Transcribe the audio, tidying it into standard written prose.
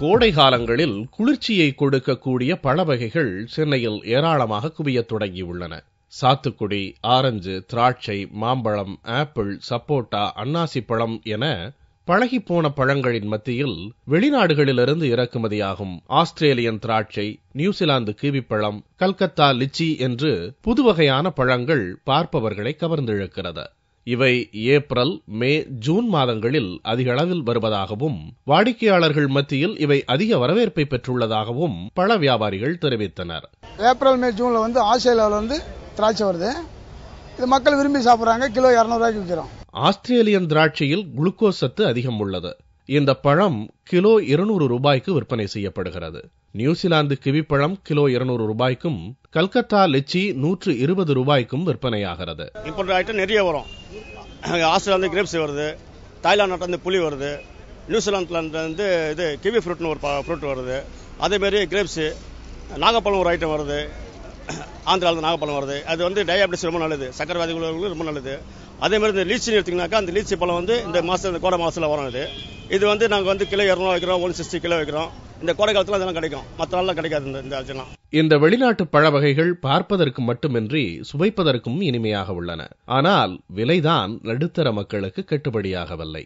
கோடை காலங்களில் குளிர்ச்சியை கொடுக்கக்கூடிய பழ வகைகள் சென்னையில் ஏராளமாக குவியத் தொடங்கியுள்ளன. சாத்துக்குடி, ஆரஞ்சு, திராட்சை, மாம்பழம், ஆப்பிள், சப்போட்டா, அன்னாசி பழம் என பழகிப்போன பழங்களின் மத்தியில் வெளிநாடுகளிலிருந்து இறக்குமதியாகும் ஆஸ்திரேலியன் திராட்சை, நியூசிலாந்து கிவிப்பழம், கல்கத்தா லிச்சி என்று புதுவகையான பழங்கள் பார்ப்பவர்களை கவர்ந்திழுக்கிறது. இவை ஏப்ரல், மே, ஜூன் மாதங்களில் அதிக அளவில் வருவதாகவும் வாடிக்கையாளர்கள் மத்தியில் இவை அதிக வரவேற்பை பெற்றுள்ளதாகவும் பழ வியாபாரிகள் தெரிவித்தனர். ஏப்ரல், மே, ஜூன்ல ஆஸ்திரேலியாவில் திராட்சை வருது. இது மக்கள் விரும்பி சாப்பிடுறாங்க. கிலோ 200 ரூபாய்க்கு விற்கிறோம். ஆஸ்திரேலியன் திராட்சையில் குளுக்கோஸ் சத்து அதிகம் உள்ளது. இந்த பழம் கிலோ 200 ரூபாய்க்கு விற்பனை செய்யப்படுகிறது. நியூசிலாந்து கிவிப்பழம் கிலோ 200 ரூபாய்க்கும், கல்கத்தா லிச்சி 120 ரூபாய்க்கும் விற்பனையாகிறது. இம்போர்ட் ஐட்டம் நிறைய வரும். ஆஸ்திரேலியா கிரேப்ஸ் வருது, தாய்லாந்து புளி வருது, நியூசிலாந்துல இது கிவி ஃப்ரூட்னு ஒரு ஃப்ரூட் வருது. அதே மாதிரி கிரேப்ஸ், நாகப்பழம் ஒரு ஐட்டம் வருது. ஆந்திராவில் நாகப்பழம் வருது. அது டயாபிட்டிஸ் ரொம்ப நல்லது, சக்கரை வியாதிகளுக்கு ரொம்ப நல்லது. அதே மாதிரி இந்த லீச்சி எடுத்தீங்கன்னாக்கா அந்த லீச்சி பழம் இந்த மாசம் இந்த கோடை மாசத்துல வரும். இது நாங்கள் கிலோ 200 வைக்கிறோம், 160 கிலோ வைக்கிறோம். இந்த கோடை காலத்துல அதெல்லாம் கிடைக்கும், மற்ற நாள்லாம் கிடைக்காது. இந்த ஆச்செல்லாம் இந்த வெளிநாட்டு பழ வகைகள் பார்ப்பதற்கு மட்டுமின்றி சுவைப்பதற்கும் இனிமையாக உள்ளன. ஆனால் விலைதான் நடுத்தர மக்களுக்கு கட்டுப்படியாகவில்லை.